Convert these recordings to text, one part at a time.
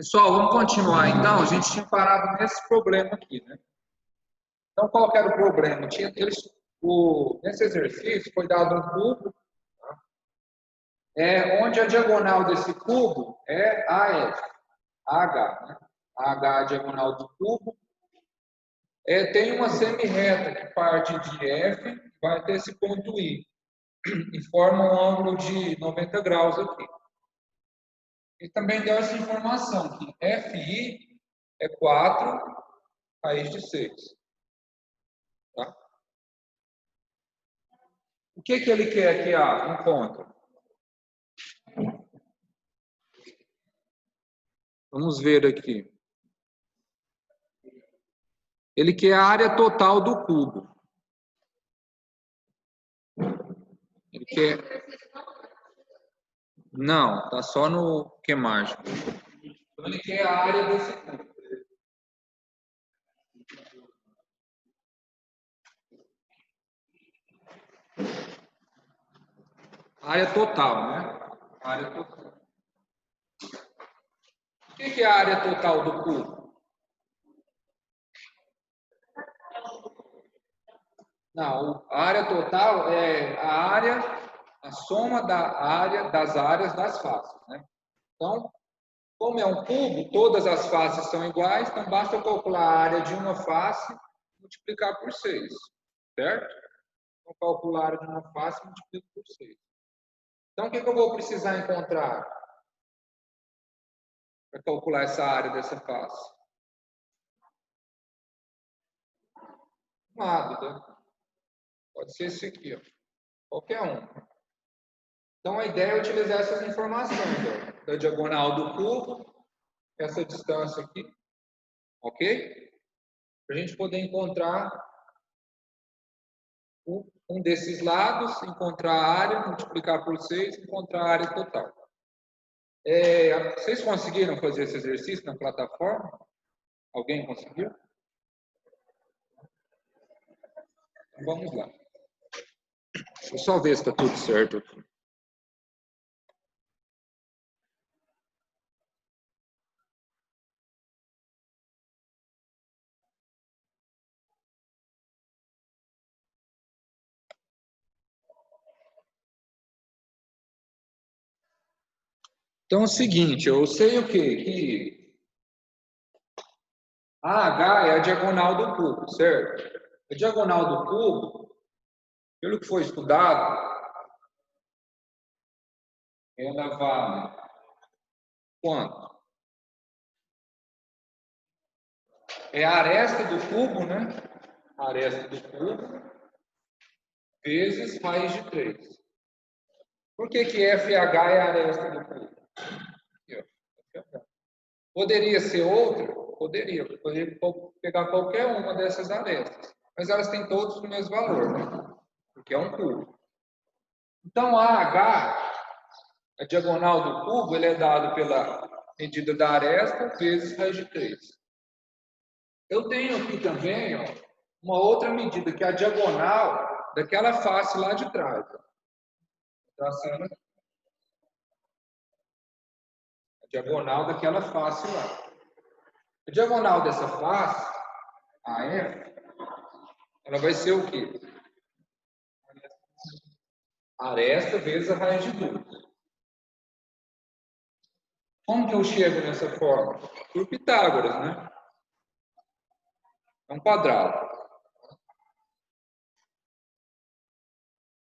Pessoal, vamos continuar então. A gente tinha parado nesse problema aqui, né? Então, qual que era o problema? Nesse exercício foi dado um cubo, tá? Onde a diagonal desse cubo é AF, AH, né? AH é a diagonal do cubo. Tem uma semi-reta que parte de F, vai até esse ponto I, e forma um ângulo de 90 graus aqui. E também deu essa informação, que FI é 4 raiz de 6. Tá? O que ele quer que A encontre? Vamos ver aqui. Ele quer a área total do cubo. Ele quer... Não, tá só no que mágico. Então ele quer a área desse cubo. Área total, né? Área total. O que é a área total do cubo? Não, a área total é a soma da área das áreas das faces, né? Então, como é um cubo, todas as faces são iguais, então basta calcular a área de uma face e multiplicar por 6, certo? Então, calcular a área de uma face e multiplicar por 6. Então, o que eu vou precisar encontrar para calcular essa área dessa face? Um lado, né? Pode ser esse aqui, ó. Qualquer um. Então, a ideia é utilizar essas informações, ó, da diagonal do cubo, essa distância aqui, ok? Para a gente poder encontrar um desses lados, encontrar a área, multiplicar por 6, encontrar a área total. Vocês conseguiram fazer esse exercício na plataforma? Alguém conseguiu? Vamos lá. Deixa eu só ver se está tudo certo aqui. Então é o seguinte, eu sei o quê? Que AH é a diagonal do cubo, certo? A diagonal do cubo, pelo que foi estudado, ela vale quanto? É a aresta do cubo, né? A aresta do cubo vezes raiz de 3. Por que FH é a aresta do cubo? Aqui, ó. Poderia ser outra? Poderia pegar qualquer uma dessas arestas. Mas elas têm todas o mesmo valor, né? Porque é um cubo. Então, AH, a diagonal do cubo, ele é dado pela medida da aresta vezes raiz de 3. Eu tenho aqui também, ó, uma outra medida, que é a diagonal daquela face lá de trás. Traçando aqui. A diagonal daquela face lá. A diagonal dessa face, AF, ela vai ser o quê? Aresta vezes a raiz de 2. Como que eu chego nessa forma? Por Pitágoras, né? É um quadrado.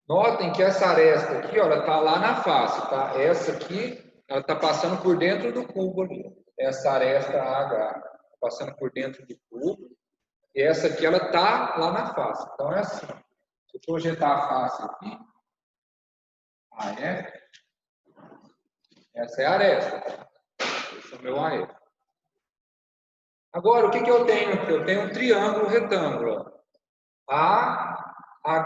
Notem que essa aresta aqui, ó, ela está lá na face, tá? Essa aqui, ela está passando por dentro do cubo ali. Essa aresta AH, passando por dentro do cubo. E essa aqui, ela está lá na face. Então, é assim. Se eu projetar a face aqui, AF, essa é a aresta. Esse é o meu AF. Agora, o que eu tenho aqui? Eu tenho um triângulo retângulo. AHF.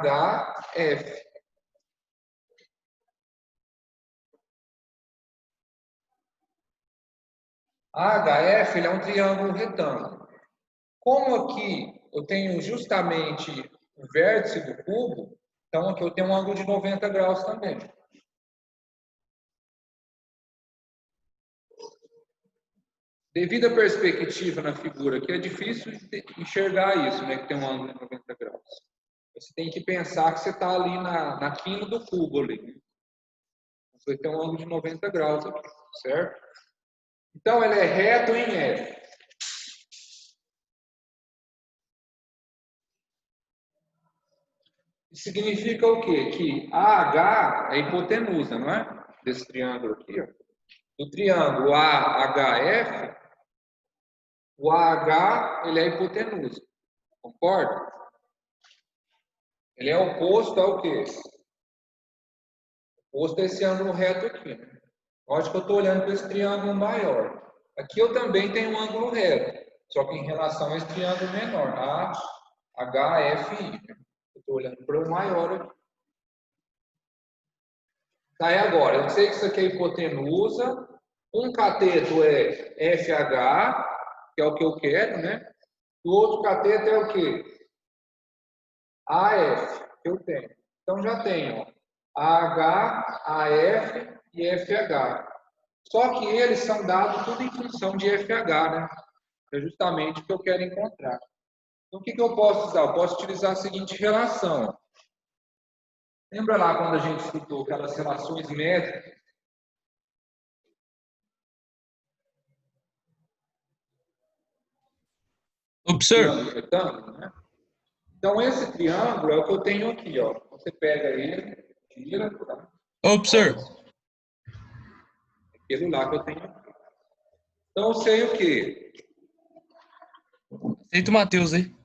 AHF ele é um triângulo retângulo. Como aqui eu tenho justamente o vértice do cubo, então aqui eu tenho um ângulo de 90 graus também. Devido à perspectiva na figura aqui, é difícil enxergar isso, né? Que tem um ângulo de 90 graus. Você tem que pensar que você está ali na quina do cubo ali. Né? Você tem um ângulo de 90 graus aqui, certo? Então, ele é reto em F. Isso significa o quê? Que AH é a hipotenusa, não é? Desse triângulo aqui, ó. Do triângulo AHF, o AH ele é a hipotenusa. Concorda? Ele é oposto ao quê? Oposto a esse ângulo reto aqui. Né? Lógico que eu estou olhando para esse triângulo maior. Aqui eu também tenho um ângulo reto, só que em relação a esse triângulo menor, AHFI. Né? Eu estou olhando para o maior aqui. Tá, e agora? Eu sei que isso aqui é hipotenusa. Um cateto é FH, que é o que eu quero, né? O outro cateto é o quê? AF, que eu tenho. Então já tenho AH, AF e FH. Só que eles são dados tudo em função de FH, né? É justamente o que eu quero encontrar. Então o que eu posso usar? Eu posso utilizar a seguinte relação. Lembra lá quando a gente estudou aquelas relações métricas? Observe. Retângulo, né? Então, esse triângulo é o que eu tenho aqui, ó. Você pega ele, tira, tá? Observe. Aquele lá que eu tenho aqui. Então, eu sei o quê? Aceita o Matheus aí.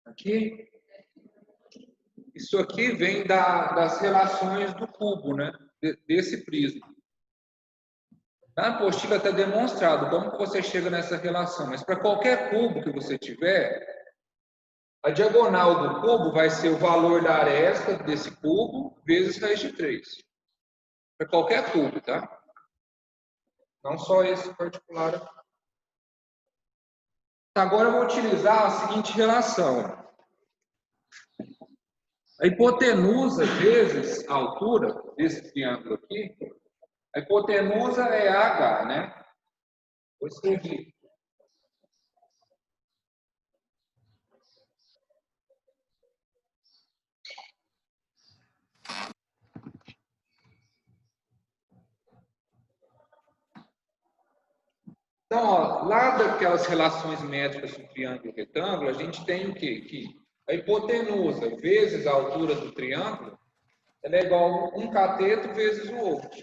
Aqui, isso aqui vem das relações do cubo, né? Desse prisma. Na apostila está demonstrado como que você chega nessa relação, mas para qualquer cubo que você tiver, a diagonal do cubo vai ser o valor da aresta desse cubo vezes raiz de 3. Para qualquer cubo, tá? Não só esse particular aqui. Agora eu vou utilizar a seguinte relação. A hipotenusa vezes a altura desse triângulo aqui, a hipotenusa é AH, né? Vou escrever. Então, ó, lá daquelas relações métricas do triângulo e retângulo, a gente tem o quê? Que a hipotenusa vezes a altura do triângulo, ela é igual a um cateto vezes o outro.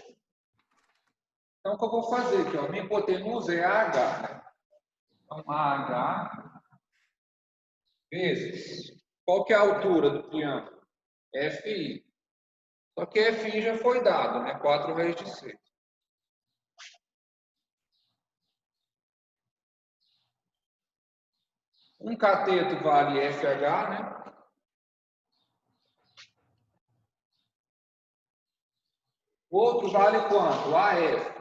Então, o que eu vou fazer aqui? Ó, a minha hipotenusa é AH. Né? Então, AH vezes. Qual que é a altura do triângulo? FI. Só que FI já foi dado, né? 4 raiz de 6. Um cateto vale FH, né? O outro vale quanto? AF.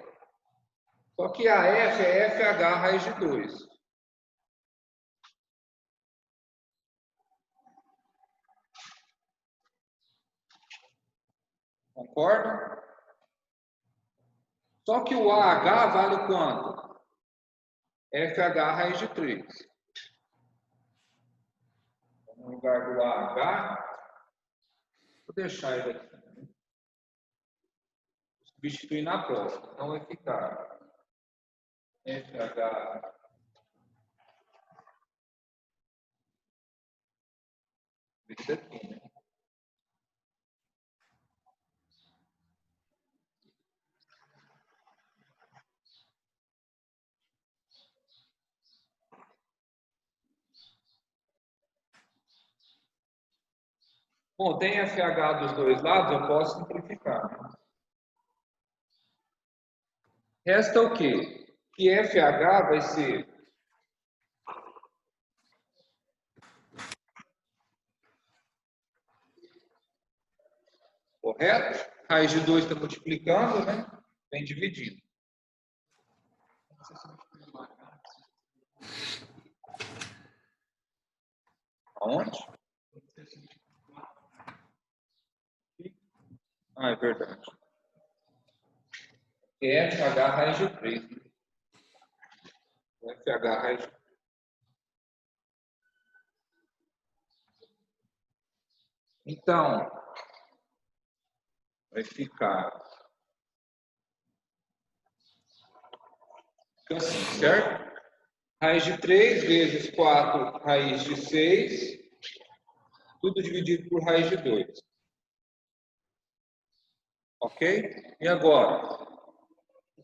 Só que AF é FH raiz de 2. Concorda? Só que o AH vale quanto? FH raiz de 3. No lugar do AH, vou deixar ele aqui. Substituir na próxima. Então vai ficar FH esse aqui, né? Bom, tem FH dos dois lados, eu posso simplificar. Né? Resta o quê? Que FH vai ser correto? Raiz de 2 está multiplicando, né? Vem dividindo. Aonde? Ah, é verdade. FH raiz de 3. Né? FH raiz de 3. Então, vai ficar assim, certo? Raiz de 3 vezes 4 raiz de 6, tudo dividido por raiz de 2. Ok? E agora?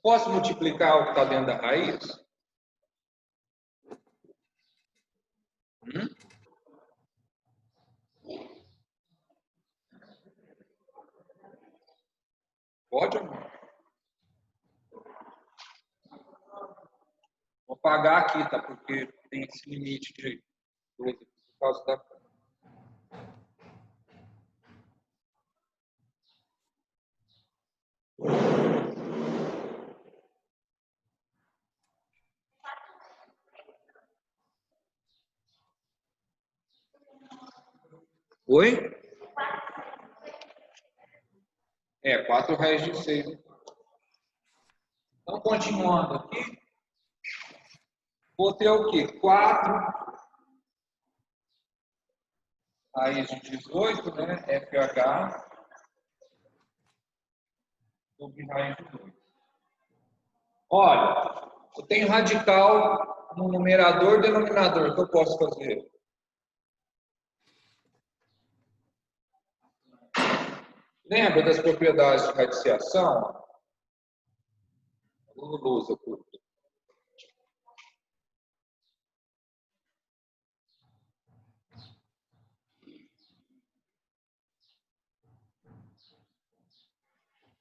Posso multiplicar o que está dentro da raiz? Pode ou não? Vou pagar aqui, tá? Porque tem esse limite de coisa por causa da. Oi? 4 raiz de 6. Então, continuando aqui, vou ter o quê? 4 raiz de 18, né? FH sobre raiz de 2. Olha, eu tenho radical no numerador e denominador. O que eu posso fazer? Lembra das propriedades de radiciação? Luz oculta.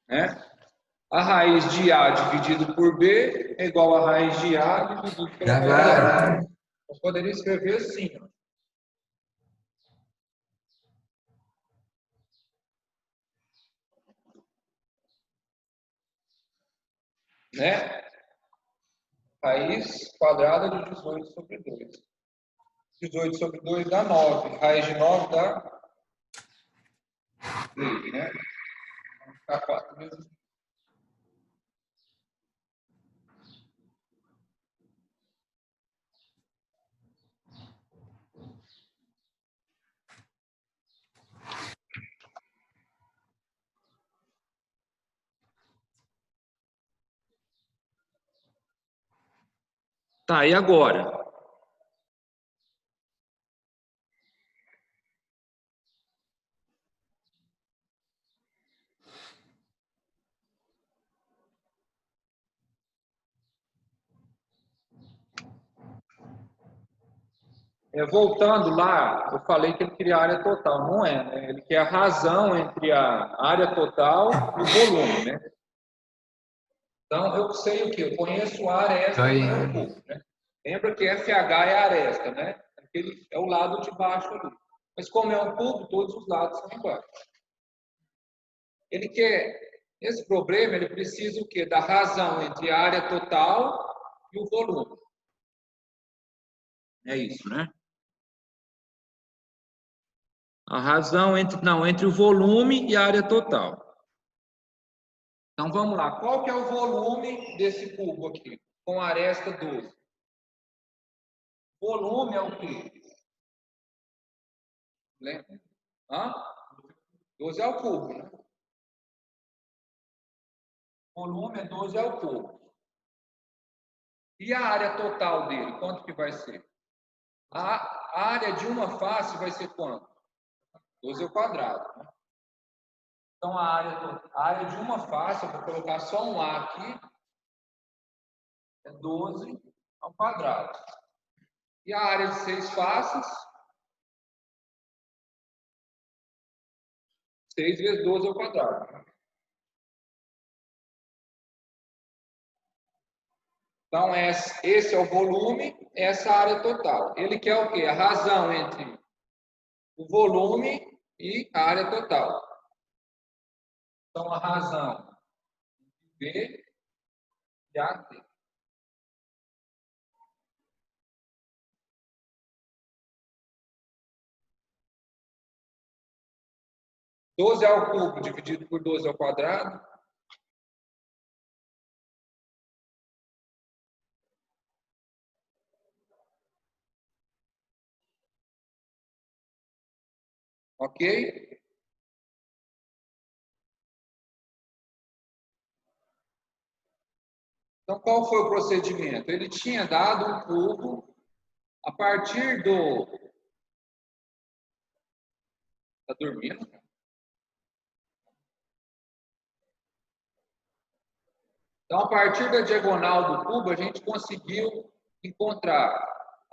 Né? A raiz de A dividido por B é igual a raiz de A dividido pela raiz de B. Eu poderia escrever assim. Ó. Né? Raiz quadrada de 18 sobre 2. 18 sobre 2 dá 9. Raiz de 9 dá 3, né? Vai ficar 4 vezes. Tá, e agora? Voltando lá, eu falei que ele queria a área total. Não é, né? Ele quer a razão entre a área total e o volume, né? Então, eu sei o quê? Eu conheço a aresta do meu cubo, né? Lembra que FH é a aresta, né? Aquele é o lado de baixo ali. Mas como é um cubo, todos os lados são iguais. Ele quer, esse problema, ele precisa o quê? Da razão entre a área total e o volume. É isso, né? A razão entre o volume e a área total. Então vamos lá. Qual que é o volume desse cubo aqui? Com a aresta 12. Volume é o quê? Lembra? 12 é o cubo, né? Volume é 12 ao cubo. E a área total dele, quanto que vai ser? A área de uma face vai ser quanto? 12 ao quadrado. Né? Então, a área de uma face, eu vou colocar só um A aqui, é 12 ao quadrado. E a área de 6 faces? 6 vezes 12 ao quadrado. Então, esse é o volume, essa é a área total. Ele quer o quê? A razão entre o volume e a área total. são a razão de B e AT. Doze ao cubo dividido por 12 ao quadrado. Ok? Então, qual foi o procedimento? Ele tinha dado um cubo a partir do... Está dormindo? Então, a partir da diagonal do cubo, a gente conseguiu encontrar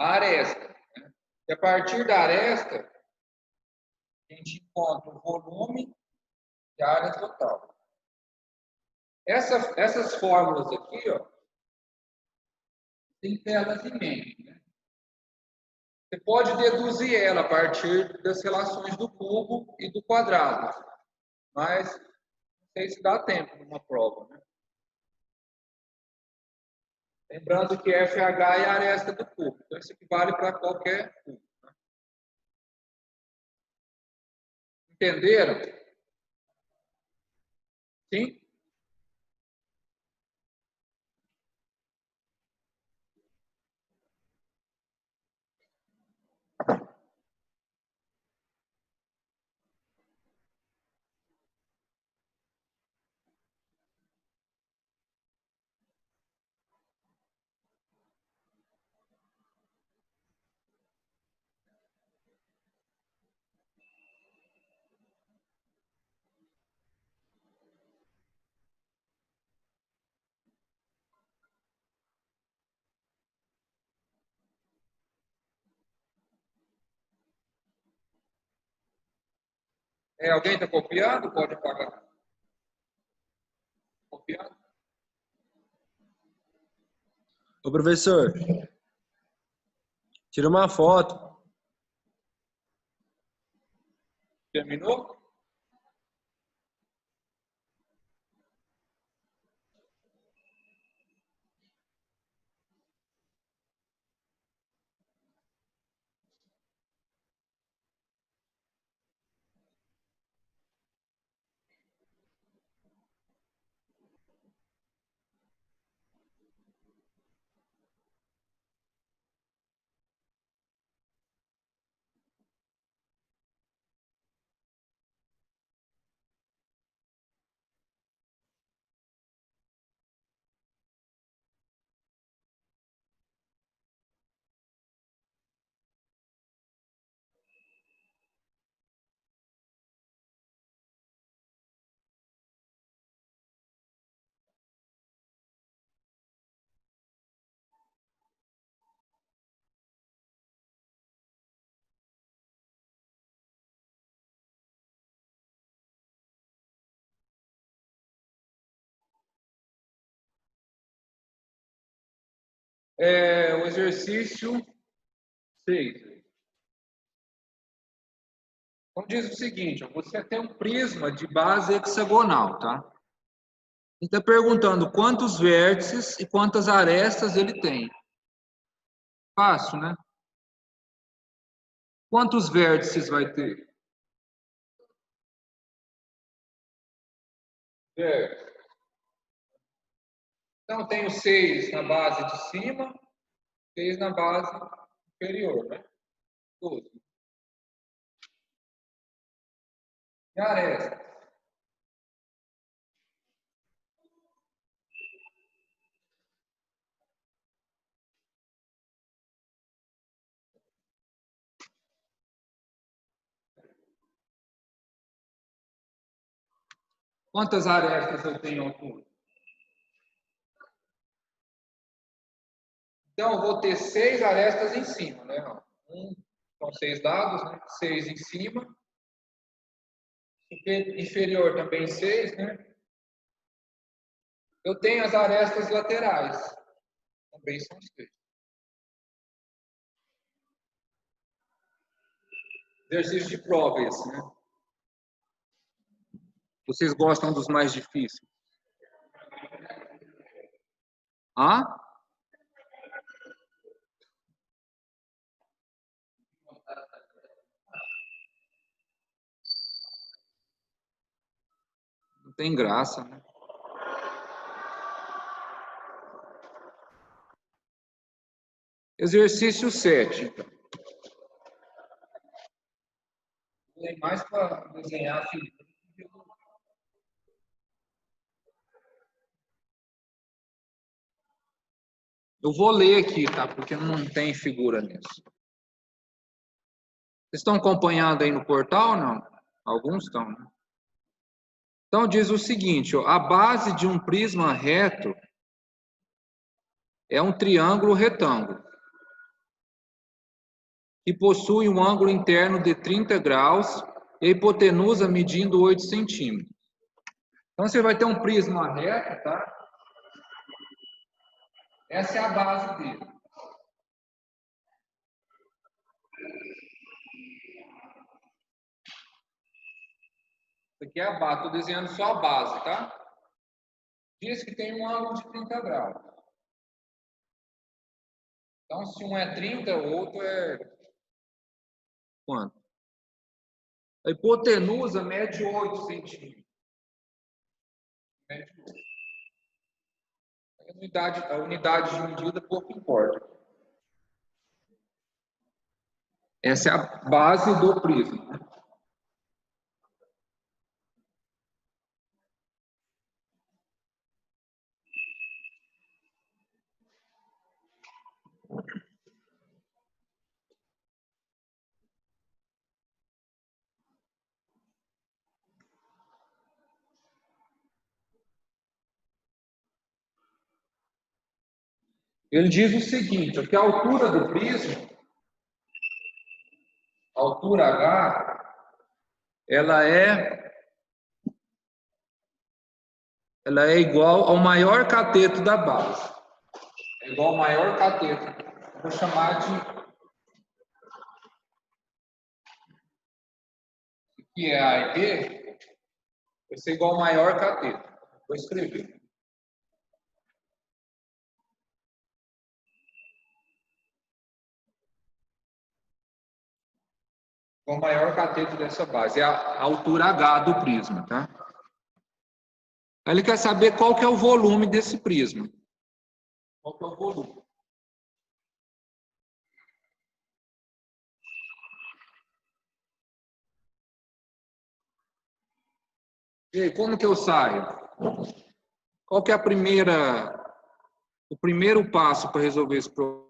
a aresta. Né? E a partir da aresta, a gente encontra o volume e a área total. Essas fórmulas aqui, ó, tem que ter elas em mente. Né? Você pode deduzir ela a partir das relações do cubo e do quadrado. Mas não sei se dá tempo numa prova. Né? Lembrando que FH é a aresta do cubo. Então, isso aqui vale para qualquer cubo. Né? Entenderam? Sim? Alguém está copiando? Pode apagar. Copiando? Ô, professor, tira uma foto. Terminou? O exercício 6. Então, diz o seguinte, ó, você tem um prisma de base hexagonal, tá? E está perguntando quantos vértices e quantas arestas ele tem. Fácil, né? Quantos vértices vai ter? Vértices. Então, tenho 6 na base de cima, 6 na base inferior, né? 12. E arestas? Quantas arestas eu tenho ao todo? Então, eu vou ter 6 arestas em cima, né? São 6 lados, né? 6 em cima. Inferior também 6, né? Eu tenho as arestas laterais. Também são 6. Exercício de prova esse, né? Vocês gostam dos mais difíceis? Hã? Não tem graça, né? Exercício 7. Então. Tem mais para desenhar a figura. Eu vou ler aqui, tá? Porque não tem figura nisso. Vocês estão acompanhando aí no portal ou não? Alguns estão, né? Então diz o seguinte, ó, a base de um prisma reto é um triângulo retângulo que possui um ângulo interno de 30 graus e a hipotenusa medindo 8 centímetros. Então você vai ter um prisma reto, tá? Essa é a base dele. Isso aqui é a base, estou desenhando só a base, tá? Diz que tem um ângulo de 30 graus. Então, se um é 30, o outro é quanto? A hipotenusa mede 8 centímetros. Mede 8. A unidade de medida pouco importa. Essa é a base do prisma. Ele diz o seguinte, que a altura do prisma, a altura H, ela é igual ao maior cateto da base. É igual ao maior cateto. Vou chamar de que é A e B, vai ser igual ao maior cateto. Vou escrever. O maior cateto dessa base é a altura H do prisma, tá? Aí ele quer saber qual que é o volume desse prisma. Qual que é o volume? E aí, como que eu saio? Qual que é o primeiro passo para resolver esse problema?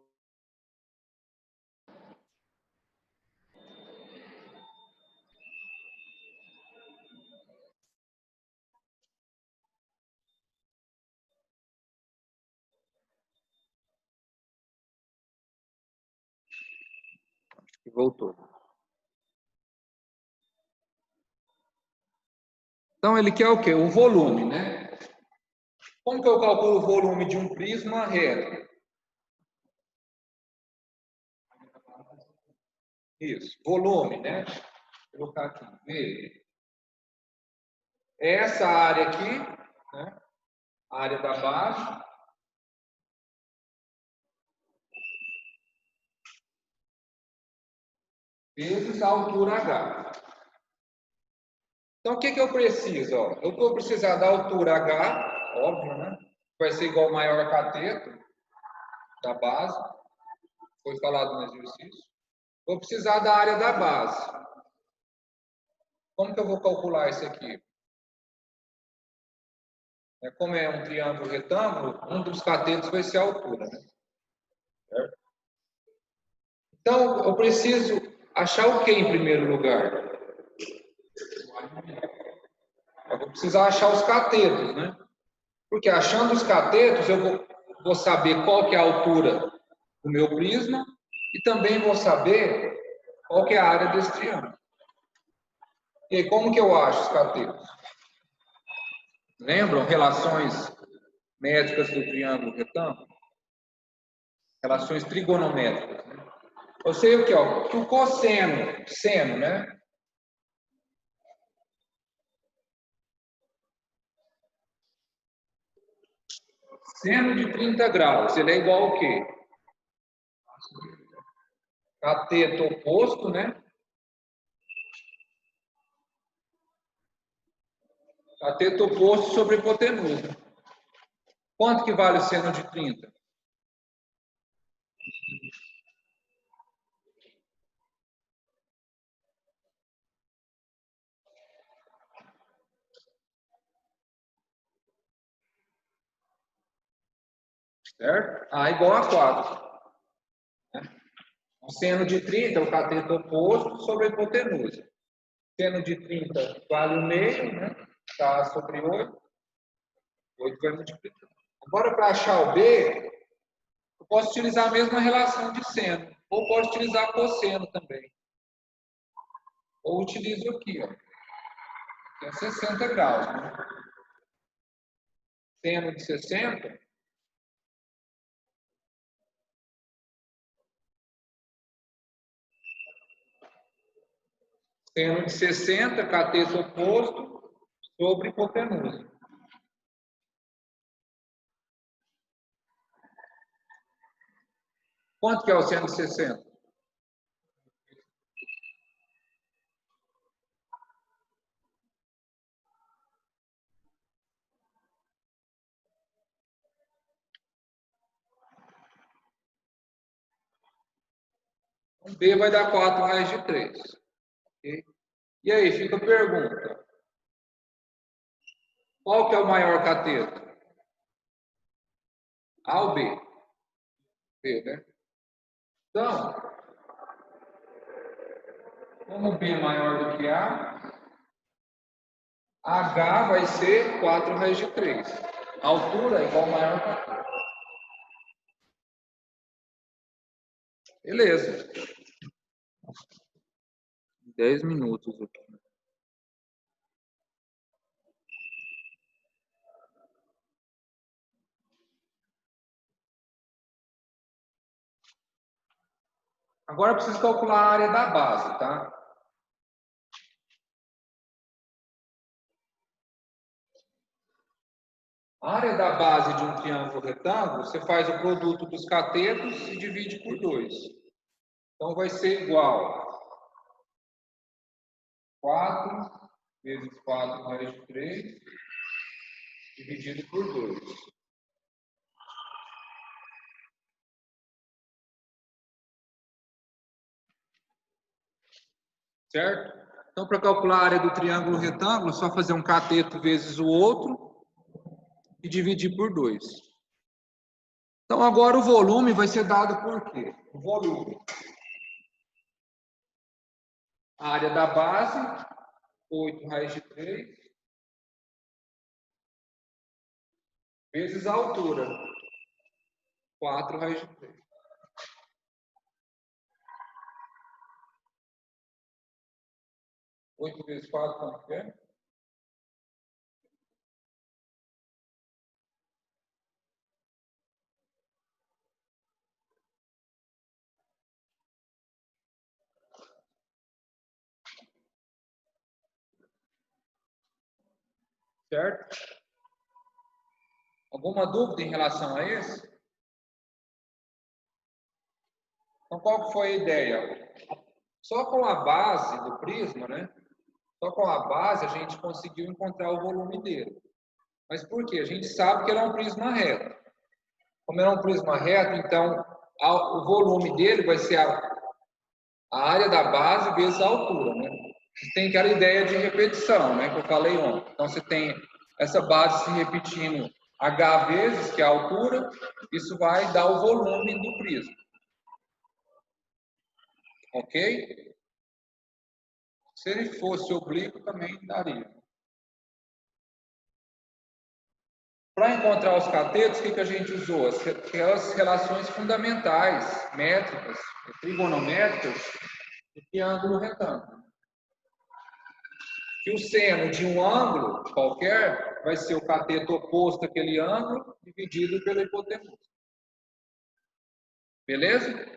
Voltou. Então ele quer o quê? O volume, né? Como que eu calculo o volume de um prisma reto? Isso, volume, né? Vou colocar aqui, V. Essa área aqui, né? A área da base. Vezes a altura H. Então, o que que eu preciso? Ó? Eu vou precisar da altura H, óbvio, né? Vai ser igual ao maior cateto da base. Foi falado no exercício. Vou precisar da área da base. Como que eu vou calcular isso aqui? Como é um triângulo retângulo, um dos catetos vai ser a altura, né? Certo? Então, eu preciso achar o que em primeiro lugar? Eu vou precisar achar os catetos, né? Porque achando os catetos, eu vou saber qual que é a altura do meu prisma e também vou saber qual que é a área desse triângulo. E aí, como que eu acho os catetos? Lembram relações métricas do triângulo retângulo? Relações trigonométricas. Né? Eu sei o que, ó, que o cosseno, seno, né? Seno de 30 graus, ele é igual ao quê? Cateto oposto, né? Cateto oposto sobre hipotenusa. Quanto que vale o seno de 30? Certo? A igual a 4. Né? O seno de 30 é o cateto oposto sobre a hipotenusa. Seno de 30 vale o meio, né? Está sobre 8. 8 vai multiplicar. Agora, para achar o B, eu posso utilizar a mesma relação de seno. Ou posso utilizar cosseno também. Ou utilizo aqui, ó. Que é 60 graus, né? Seno de 60. Seno de 60, cateto oposto sobre hipotenusa. Quanto que é o seno de 60? Então, B vai dar 4 raiz de 3. Okay? E aí, fica a pergunta. Qual que é o maior cateto? A ou B? B, né? Então, como B é maior do que A, H vai ser 4 raiz de 3. A altura é igual ao maior cateto. Beleza. 10 minutos aqui. Agora eu preciso calcular a área da base, tá? A área da base de um triângulo retângulo, você faz o produto dos catetos e divide por 2. Então vai ser igual a 4 vezes 4 raiz de 3 dividido por 2. Certo? Então, para calcular a área do triângulo retângulo, é só fazer um cateto vezes o outro e dividir por 2. Então, agora o volume vai ser dado por quê? O volume. A área da base, 8 raiz de 3, vezes a altura, 4 raiz de 3. 8 vezes 4, quanto que é? Certo? Alguma dúvida em relação a esse? Então, qual que foi a ideia? Só com a base do prisma, né? Só com a base a gente conseguiu encontrar o volume dele. Mas por quê? A gente sabe que ele é um prisma reto. Como ele é um prisma reto, então o volume dele vai ser a área da base vezes a altura, né? Você tem aquela ideia de repetição, né? Que eu falei ontem. Então você tem essa base se repetindo H vezes, que é a altura, isso vai dar o volume do prisma. Ok? Se ele fosse oblíquo, também daria. Para encontrar os catetos, o que a gente usou? Aquelas relações fundamentais, métricas, trigonométricas, do triângulo retângulo. Que o seno de um ângulo qualquer vai ser o cateto oposto àquele ângulo dividido pela hipotenusa. Beleza?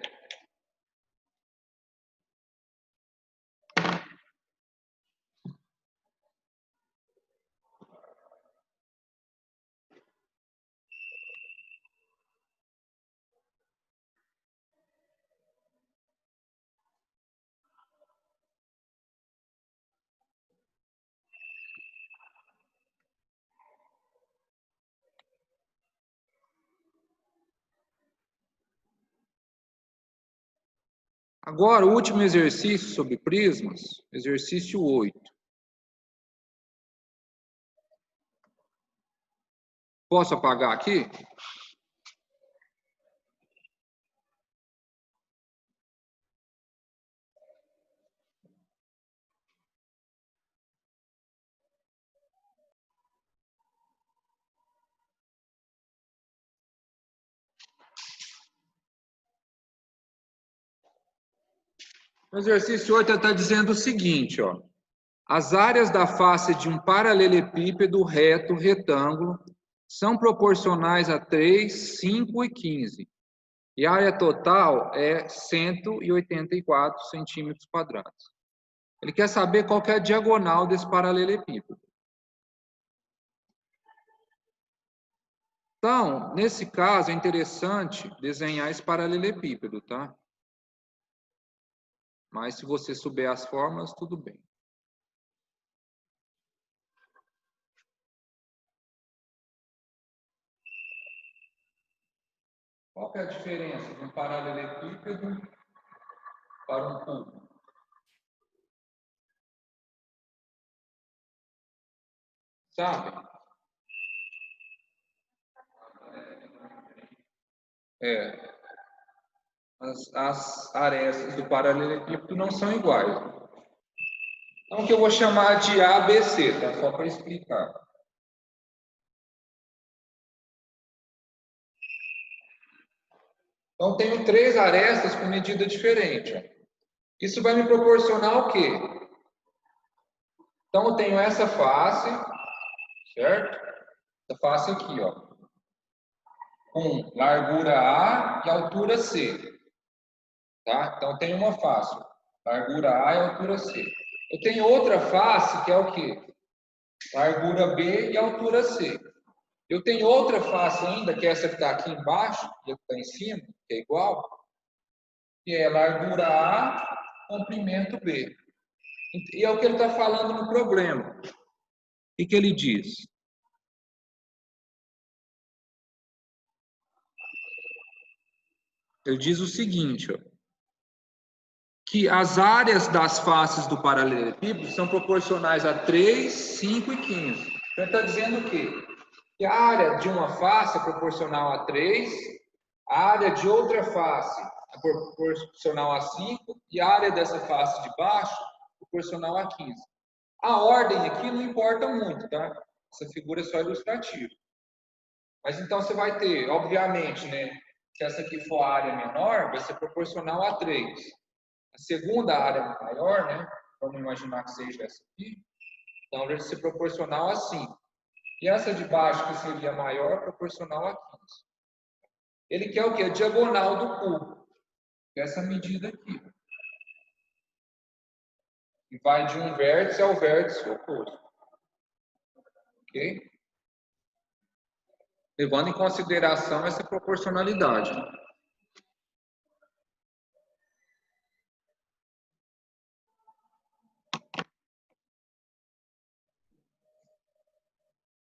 Agora, o último exercício sobre prismas, exercício 8. Posso apagar aqui? O exercício 8 está dizendo o seguinte, ó. As áreas da face de um paralelepípedo reto retângulo são proporcionais a 3, 5 e 15. E a área total é 184 centímetros quadrados. Ele quer saber qual que é a diagonal desse paralelepípedo. Então, nesse caso, é interessante desenhar esse paralelepípedo, tá? Mas se você souber as fórmulas, tudo bem. Qual que é a diferença de um paralelepípedo para um cubo? Sabe? As arestas do paralelepípedo não são iguais. Então, o que eu vou chamar de ABC, tá? Só para explicar. Então, tenho 3 arestas com medida diferente. Isso vai me proporcionar o quê? Então, eu tenho essa face, certo? Essa face aqui, ó, com largura A e altura C. Tá? Então, eu tenho uma face, largura A e altura C. Eu tenho outra face, que é o quê? Largura B e altura C. Eu tenho outra face ainda, que é essa que está aqui embaixo, e a que está em cima, que é igual, que é largura A, comprimento B. E é o que ele está falando no problema. O que ele diz? Ele diz o seguinte, ó, que as áreas das faces do paralelepípedo são proporcionais a 3, 5 e 15. Então, ele está dizendo o quê? Que a área de uma face é proporcional a 3, a área de outra face é proporcional a 5 e a área dessa face de baixo é proporcional a 15. A ordem aqui não importa muito, tá? Essa figura é só ilustrativa. Mas então você vai ter, obviamente, né? Se essa aqui for a área menor, vai ser proporcional a 3. A segunda área maior, né? Vamos imaginar que seja essa aqui. Então, vai ser proporcional a 5. E essa de baixo, que seria maior, proporcional a 15. Ele quer o quê? A diagonal do cubo. Essa medida aqui. E vai de um vértice ao vértice oposto. Ok? Levando em consideração essa proporcionalidade.